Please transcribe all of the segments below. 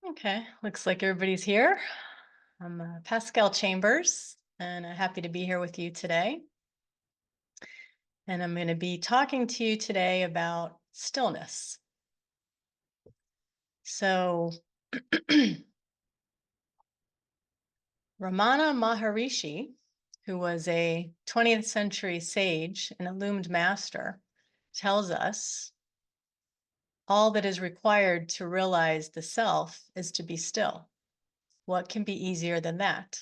Okay, looks like everybody's here. I'm Pascale Chambers, and I'm happy to be here with you today. And I'm going to be talking to you today about stillness. So, Ramana Maharishi, who was a 20th century sage and illumined master, tells us all that is required to realize the self is to be still. What can be easier than that?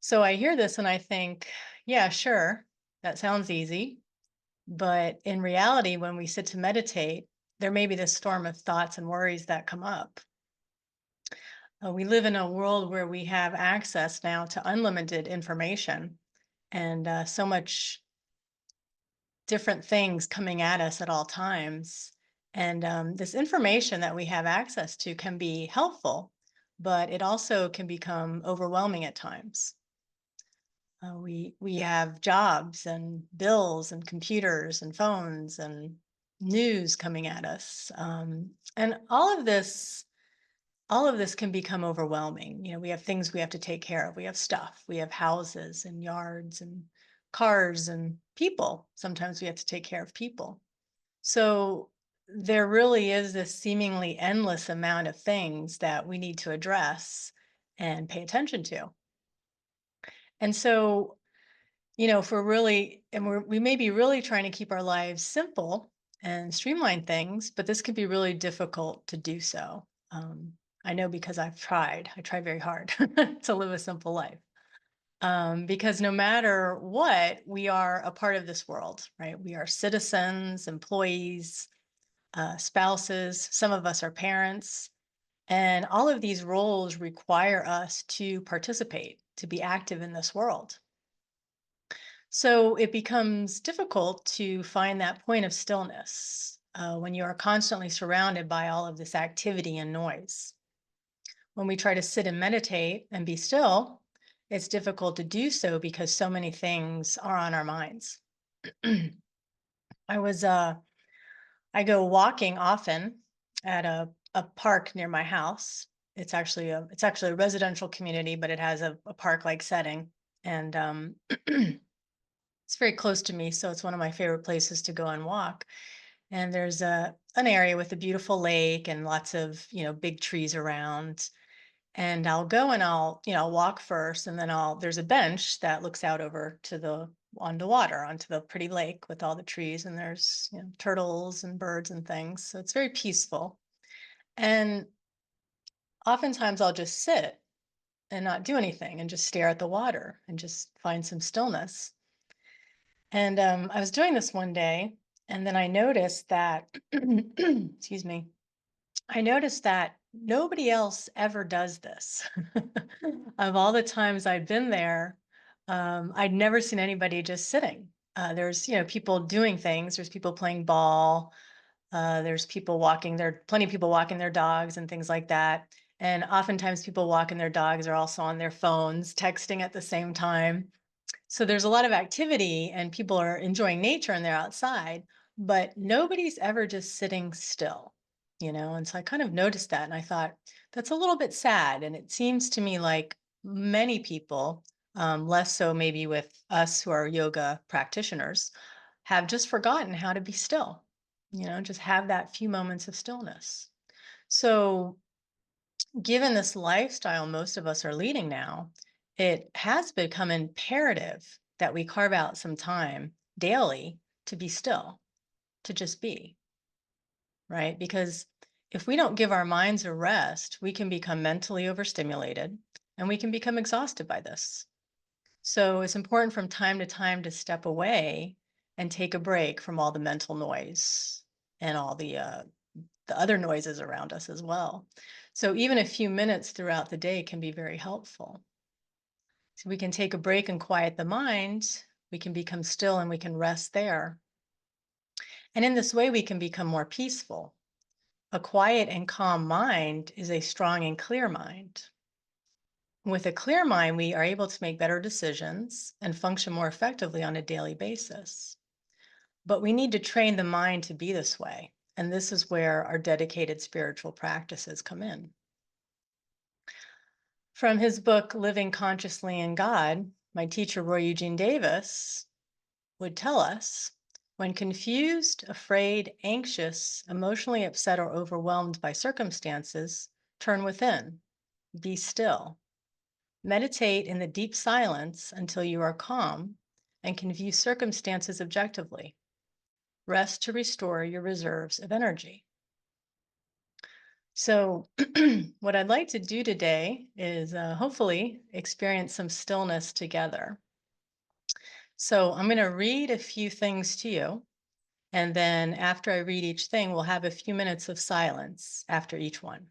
So I hear this and I think, yeah, sure, that sounds easy. But in reality, when we sit to meditate, there may be this storm of thoughts and worries that come up. We live in a world where we have access now to unlimited information and so much different things coming at us at all times. And this information that we have access to can be helpful, but it also can become overwhelming at times. We have jobs and bills and computers and phones and news coming at us, and all of this can become overwhelming. We have things we have to take care of. We have stuff. We have houses and yards and cars and people. Sometimes we have to take care of people. So there really is this seemingly endless amount of things that we need to address and pay attention to. And so if we're really, and we may be really trying to keep our lives simple and streamline things, but this can be really difficult to do so. I know because I've tried. I try very hard to live a simple life. Because no matter what, we are a part of this world, right? We are citizens, employees, spouses. Some of us are parents. And all of these roles require us to participate, to be active in this world. So it becomes difficult to find that point of stillness when you are constantly surrounded by all of this activity and noise. When we try to sit and meditate and be still, it's difficult to do so because so many things are on our minds. I was I go walking often at a park near my house. It's actually a residential community, but it has a park-like setting, and it's very close to me, so it's one of my favorite places to go and walk. And there's an area with a beautiful lake and lots of, big trees around. And I'll go and I'll walk first, and then there's a bench that looks out over to on the water, onto the pretty lake with all the trees, and there's, turtles and birds and things. So it's very peaceful. And oftentimes I'll just sit and not do anything and just stare at the water and just find some stillness. And I was doing this one day, and then I noticed that, excuse me, I noticed that nobody else ever does this. Of all the times I'd been there, I'd never seen anybody just sitting. There's, people doing things. There's people playing ball. There's plenty of people walking their dogs and things like that. And oftentimes people walking their dogs are also on their phones, texting at the same time. So there's a lot of activity and people are enjoying nature and they're outside, but nobody's ever just sitting still, And so I kind of noticed that and I thought, that's a little bit sad. And it seems to me like many people, less so maybe with us who are yoga practitioners, have just forgotten how to be still, just have that few moments of stillness. So given this lifestyle most of us are leading now, it has become imperative that we carve out some time daily to be still, to just be, right? Because if we don't give our minds a rest, we can become mentally overstimulated and we can become exhausted by this. So it's important from time to time to step away and take a break from all the mental noise and all the other noises around us as well. So even a few minutes throughout the day can be very helpful. So we can take a break and quiet the mind, we can become still and we can rest there. And in this way, we can become more peaceful. A quiet and calm mind is a strong and clear mind. With a clear mind, we are able to make better decisions and function more effectively on a daily basis. But we need to train the mind to be this way. And this is where our dedicated spiritual practices come in. From his book, Living Consciously in God, my teacher, Roy Eugene Davis, would tell us when confused, afraid, anxious, emotionally upset, or overwhelmed by circumstances, turn within, be still. Meditate in the deep silence until you are calm and can view circumstances objectively. Rest to restore your reserves of energy. So, what I'd like to do today is hopefully experience some stillness together. So, I'm going to read a few things to you. And then after I read each thing, we'll have a few minutes of silence after each one.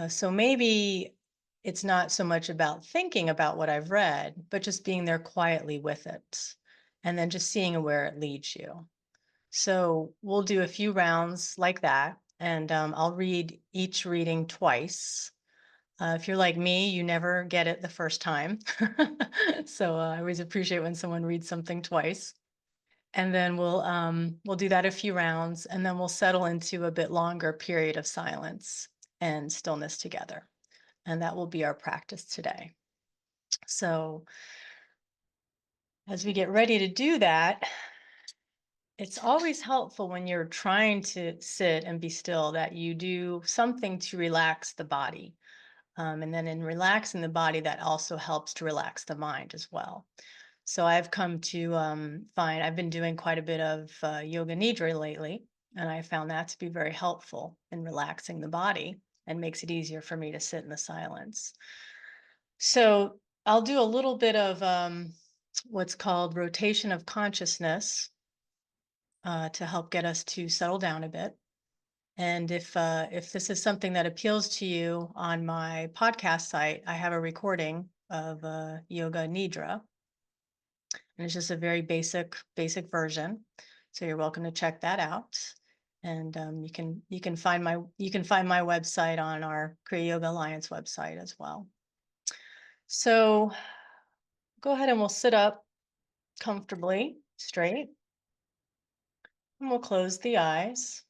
So maybe it's not so much about thinking about what I've read, but just being there quietly with it and then just seeing where it leads you. So we'll do a few rounds like that. And I'll read each reading twice. If you're like me, you never get it the first time. So I always appreciate when someone reads something twice. And then we'll do that a few rounds, and then we'll settle into a bit longer period of silence and stillness together. And that will be our practice today. So as we get ready to do that, it's always helpful when you're trying to sit and be still that you do something to relax the body. And then in relaxing the body, that also helps to relax the mind as well. So I've come to find I've been doing quite a bit of yoga nidra lately, and I found that to be very helpful in relaxing the body and makes it easier for me to sit in the silence. So I'll do a little bit of what's called rotation of consciousness to help get us to settle down a bit. And if this is something that appeals to you, on my podcast site, I have a recording of yoga nidra. And it's just a very basic version. So you're welcome to check that out. And you can find my website on our Kriya Yoga Alliance website as well. So go ahead and we'll sit up comfortably, straight, and we'll close the eyes.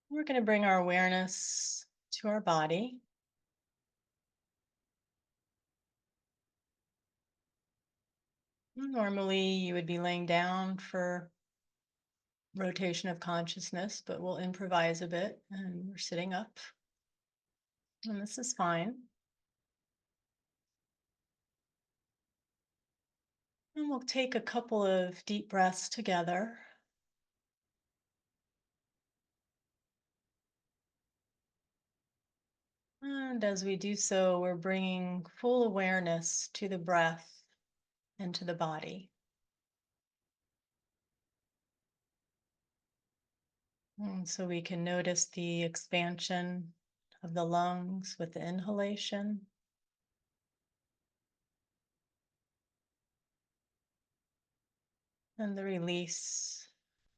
We're going to bring our awareness to our body. Normally, you would be laying down for rotation of consciousness, but we'll improvise a bit and we're sitting up. And this is fine. And we'll take a couple of deep breaths together. And as we do so, we're bringing full awareness to the breath and to the body. And so we can notice the expansion of the lungs with the inhalation. And the release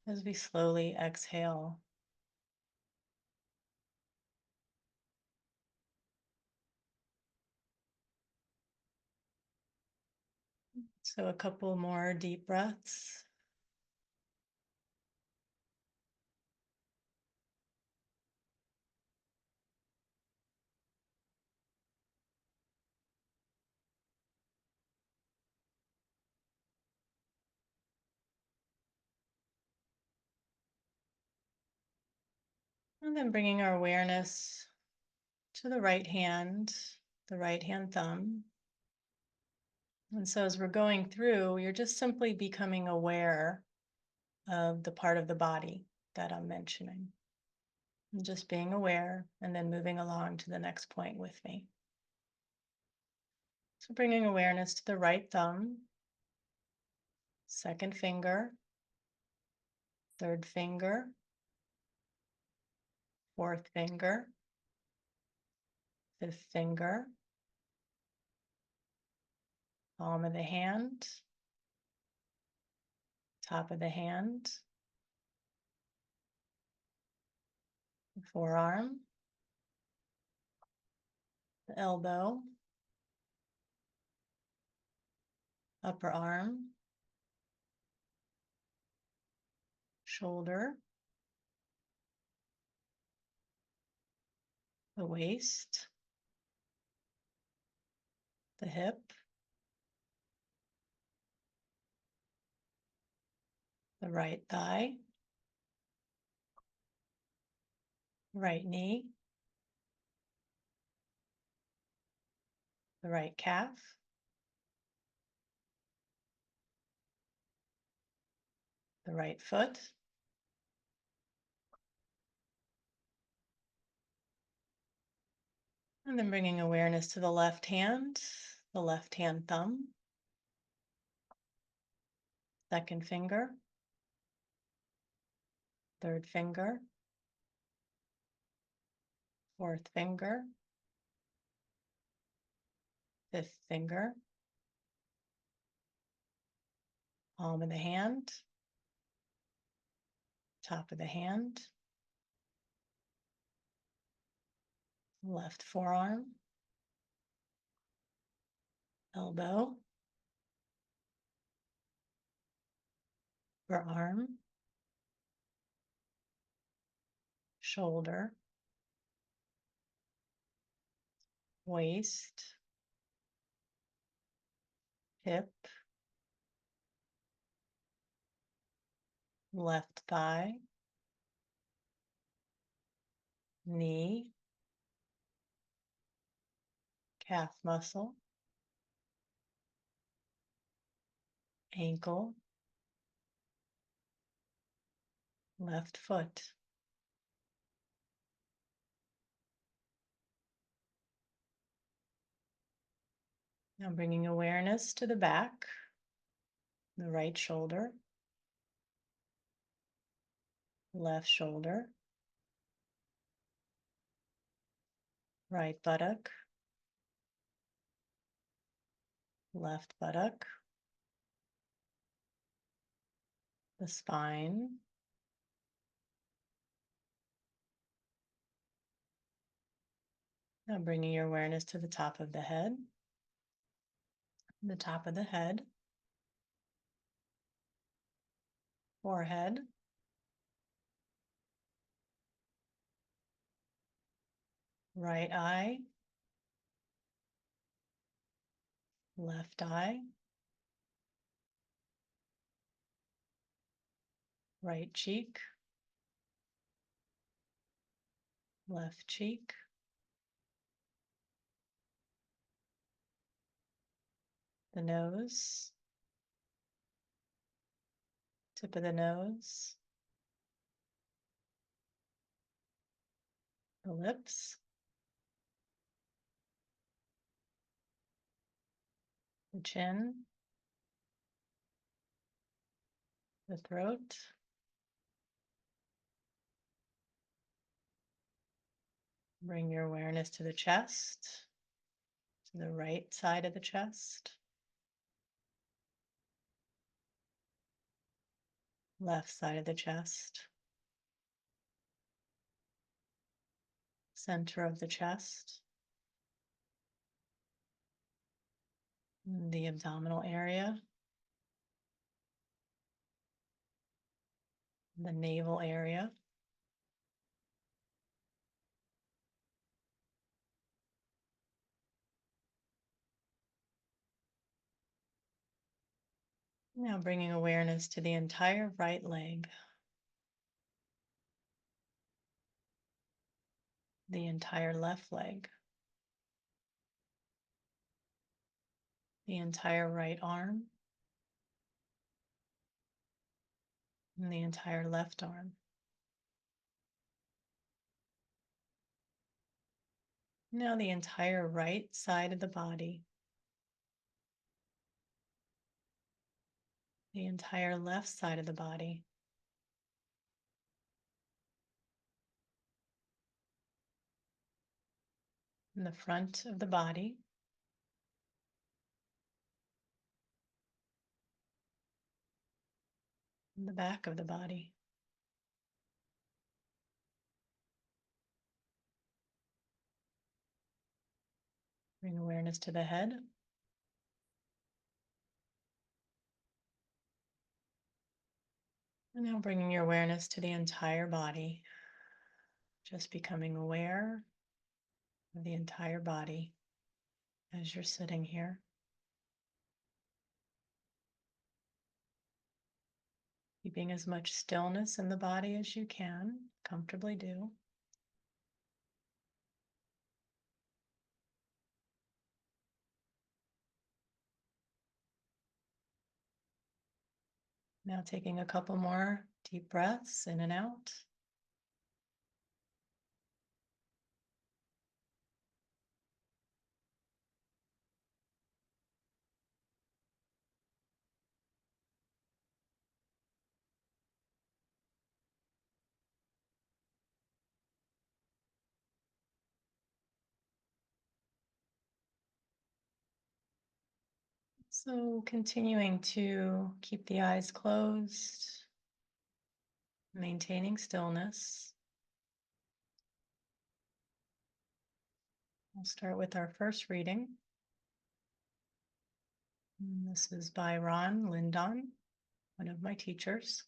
as we slowly exhale. So a couple more deep breaths. And then bringing our awareness to the right hand thumb. And so as we're going through, you're just simply becoming aware of the part of the body that I'm mentioning. And just being aware and then moving along to the next point with me. So bringing awareness to the right thumb, second finger, third finger, fourth finger, fifth finger, palm of the hand, top of the hand, forearm, the elbow, upper arm, shoulder, the waist, the hip, the right thigh, right knee, the right calf, the right foot, and then bringing awareness to the left hand thumb, second finger, third finger, fourth finger, fifth finger, palm of the hand, top of the hand, left forearm, elbow, upper arm, shoulder, waist, hip, left thigh, knee, calf muscle, ankle, left foot. Now bringing awareness to the back, the right shoulder, left shoulder, right buttock, left buttock, the spine, now bringing your awareness to the top of the head, forehead, right eye, left eye, right cheek, left cheek, the nose, tip of the nose, the lips, the chin, the throat, bring your awareness to the chest, to the right side of the chest, left side of the chest, center of the chest, the abdominal area, the navel area, now bringing awareness to the entire right leg, the entire left leg, the entire right arm, and the entire left arm. Now the entire right side of the body, the entire left side of the body, and the front of the body, and the back of the body. awareness to the head. And now bringing your awareness to the entire body, just becoming aware of the entire body as you're sitting here. Keeping as much stillness in the body as you can, comfortably do. Now taking a couple more deep breaths in and out. So continuing to keep the eyes closed, maintaining stillness. We'll start with our first reading. And this is by Ron Lindon, one of my teachers.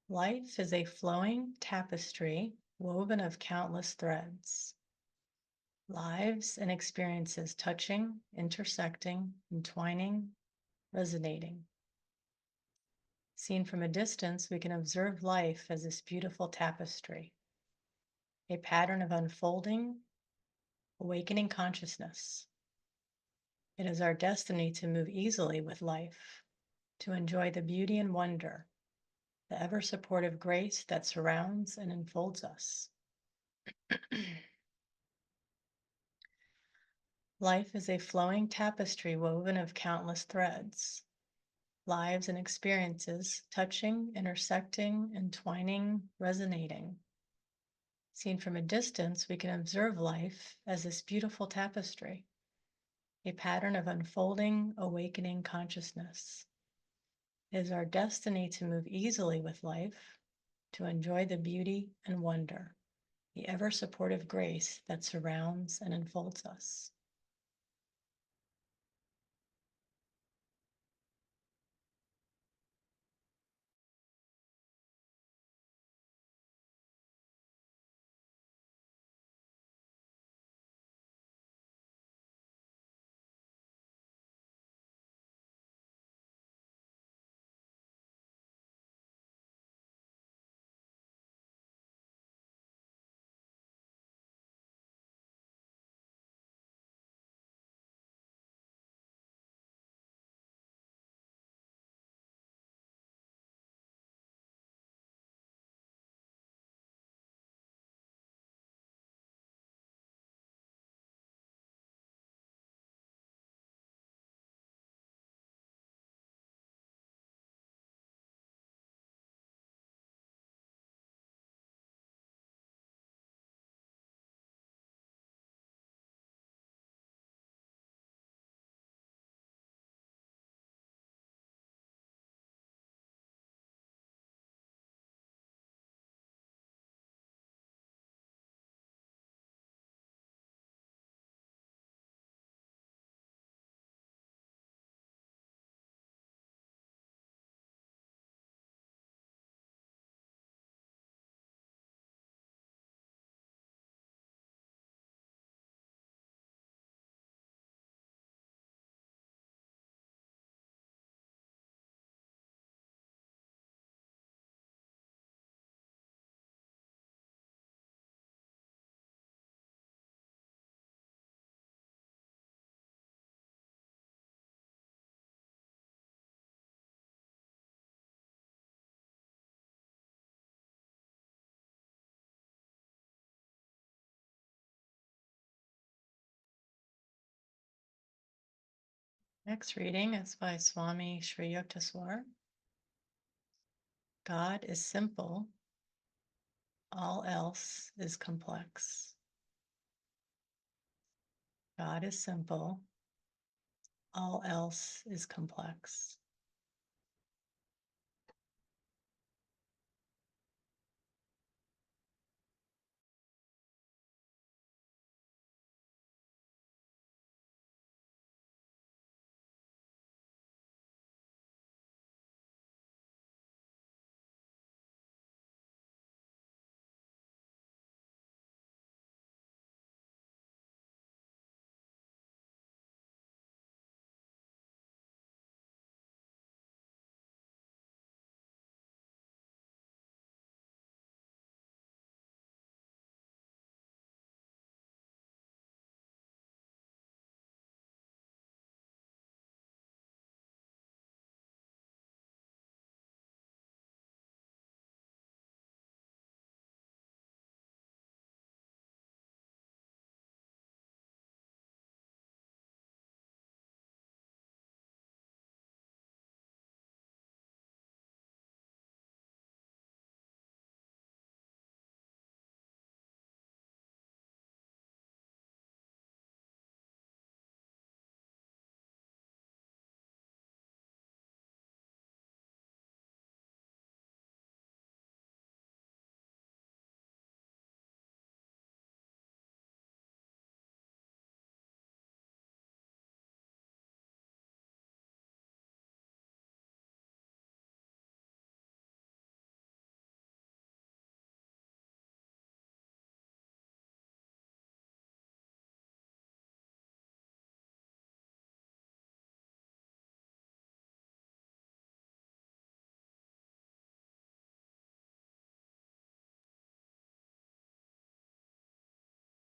Life is a flowing tapestry woven of countless threads. Lives and experiences touching, intersecting, entwining, resonating. Seen from a distance, we can observe life as this beautiful tapestry, a pattern of unfolding, awakening consciousness. It is our destiny to move easily with life, to enjoy the beauty and wonder, the ever supportive grace that surrounds and enfolds us. Life is a flowing tapestry woven of countless threads, lives and experiences touching, intersecting, entwining, resonating. Seen from a distance, we can observe life as this beautiful tapestry, a pattern of unfolding, awakening consciousness. It is our destiny to move easily with life, to enjoy the beauty and wonder, the ever supportive grace that surrounds and enfolds us. Next reading is by Swami Sri Yukteswar. God is simple, all else is complex. God is simple, all else is complex.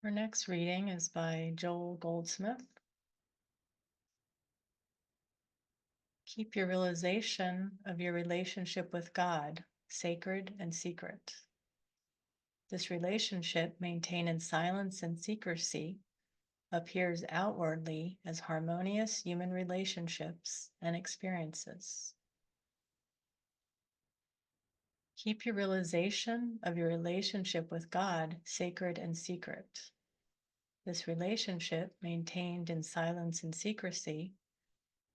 Our next reading is by Joel Goldsmith. Keep your realization of your relationship with God sacred and secret. This relationship, maintained in silence and secrecy, appears outwardly as harmonious human relationships and experiences. Keep your realization of your relationship with God sacred and secret. This relationship, maintained in silence and secrecy,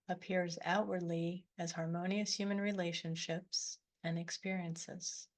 appears outwardly as harmonious human relationships and experiences.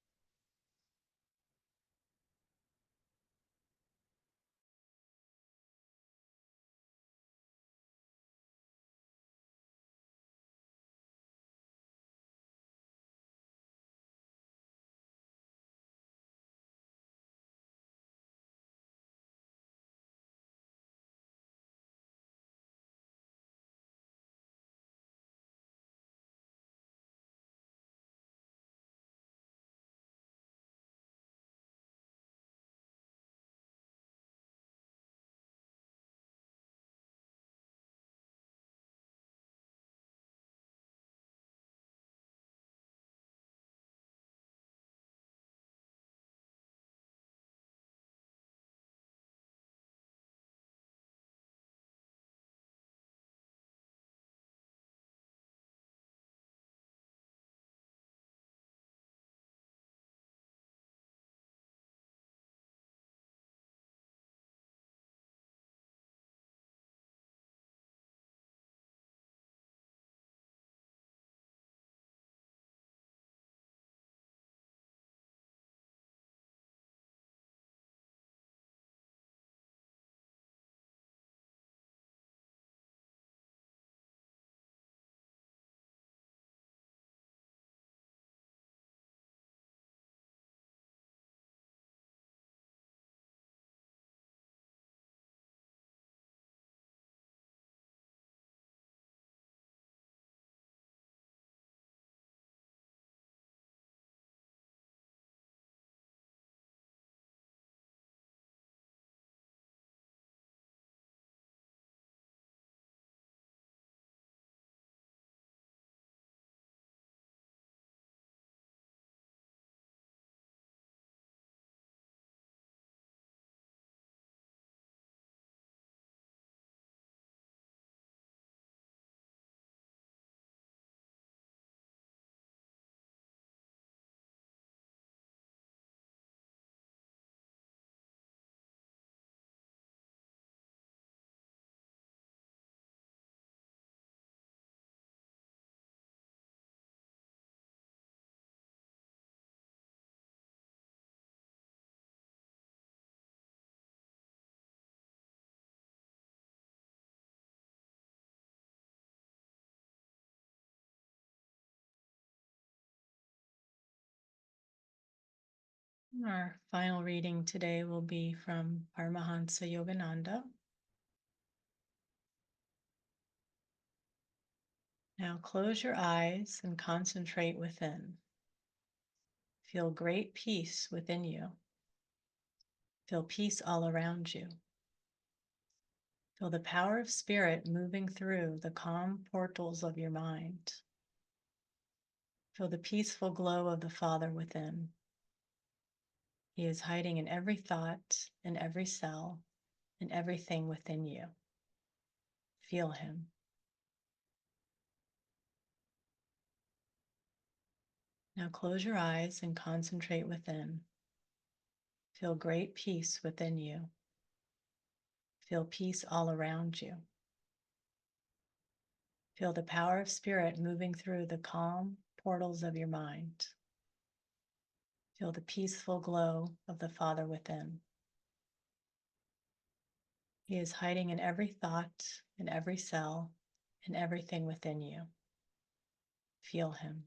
Our final reading today will be from Paramahansa Yogananda. Now close your eyes and concentrate within. Feel great peace within you. Feel peace all around you. Feel the power of spirit moving through the calm portals of your mind. Feel the peaceful glow of the Father within. He is hiding in every thought, in every cell, in everything within you. Feel him. Now close your eyes and concentrate within. Feel great peace within you. Feel peace all around you. Feel the power of spirit moving through the calm portals of your mind. Feel the peaceful glow of the Father within. He is hiding in every thought, in every cell, in everything within you. Feel him.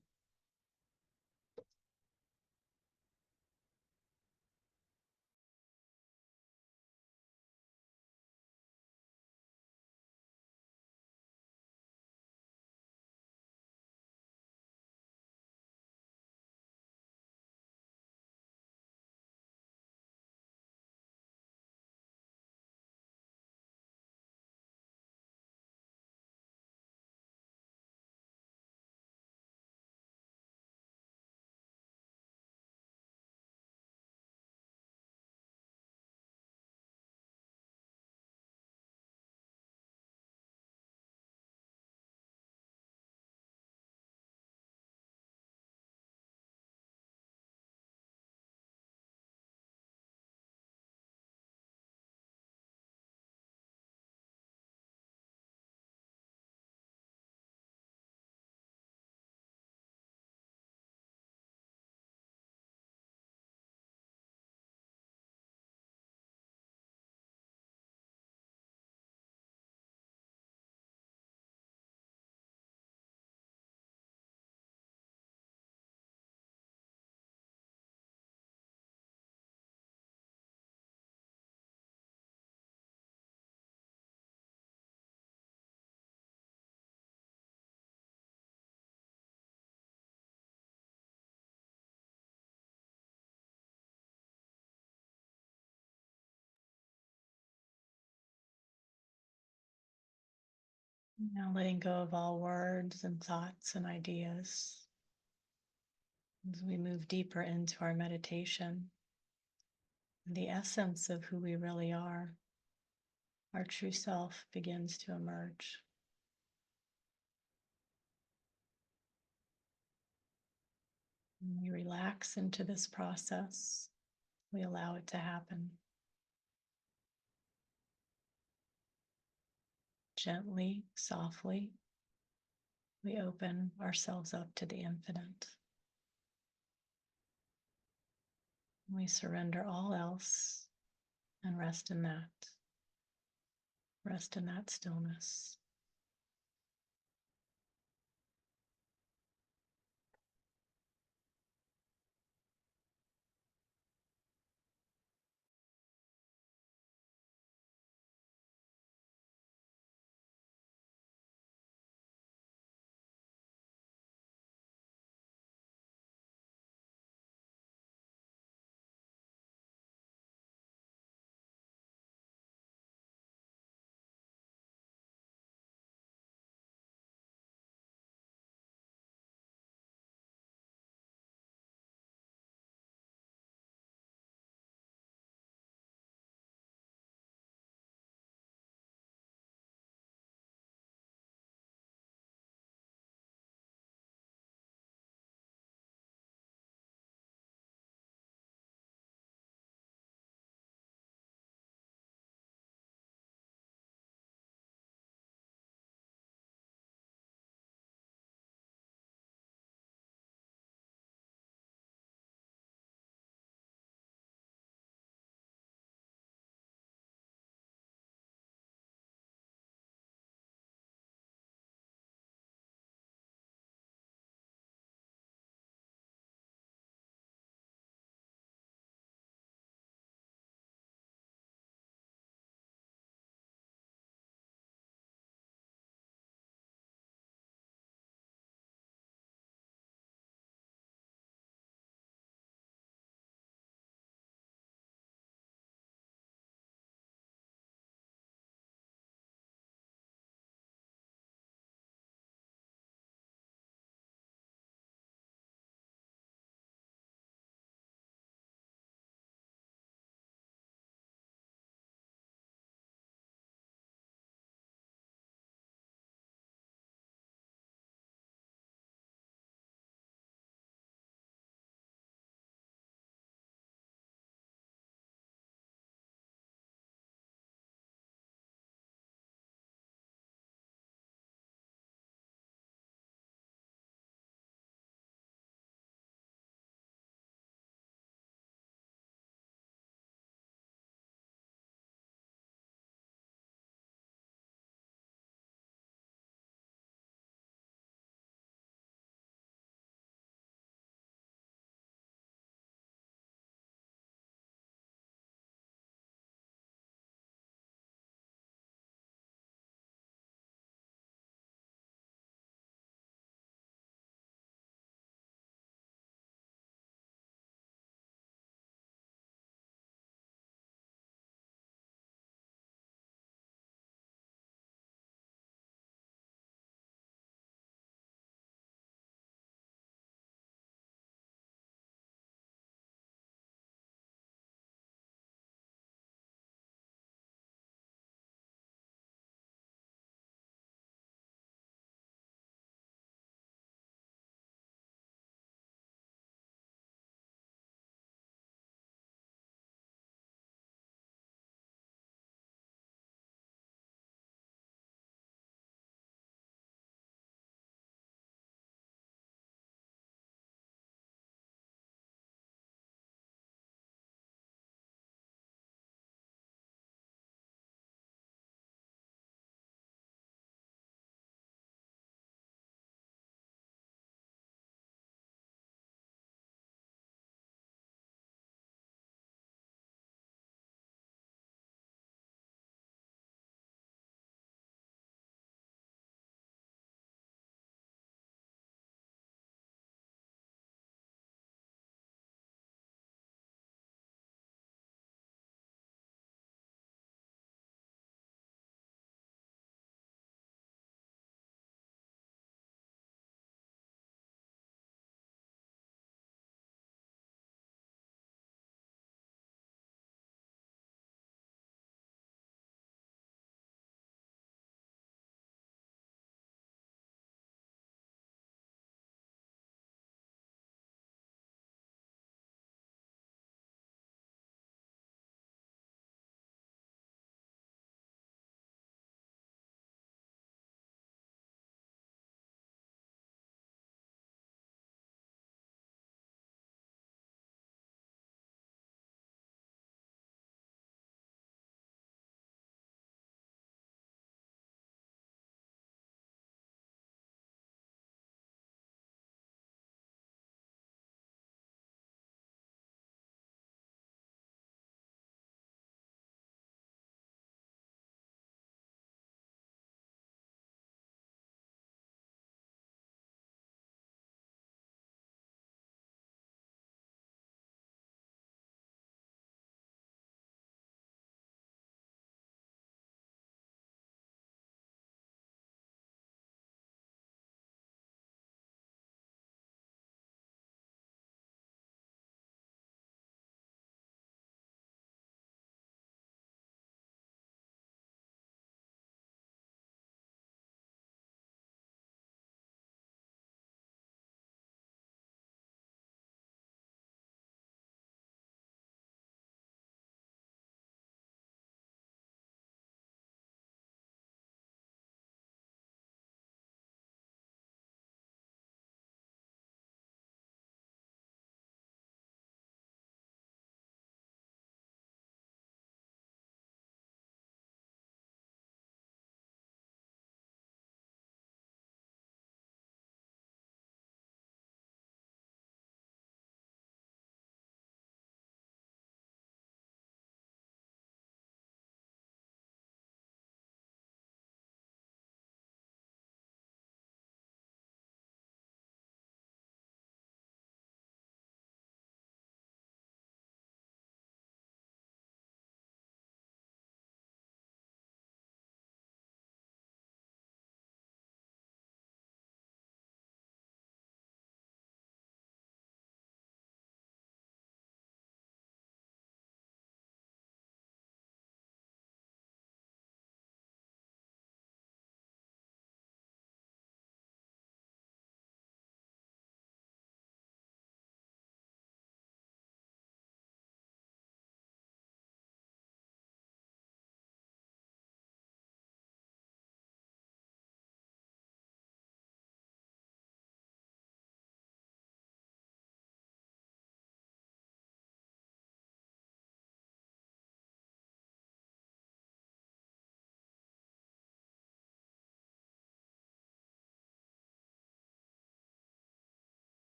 Now letting go of all words and thoughts and ideas as we move deeper into our meditation. The essence of who we really are, our true self, begins to emerge. And we relax into this process. We allow it to happen. Gently, softly, we open ourselves up to the infinite. We surrender all else and rest in that. Rest in that stillness.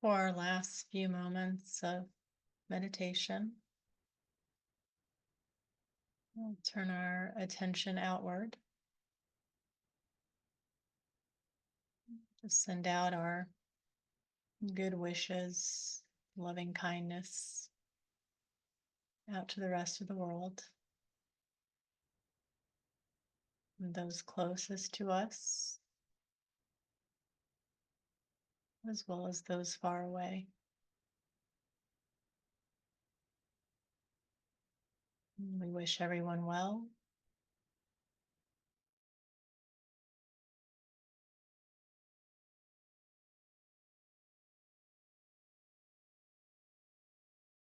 For our last few moments of meditation, we'll turn our attention outward. Just send out our good wishes, loving kindness out to the rest of the world, and those closest to us, as well as those far away. We wish everyone well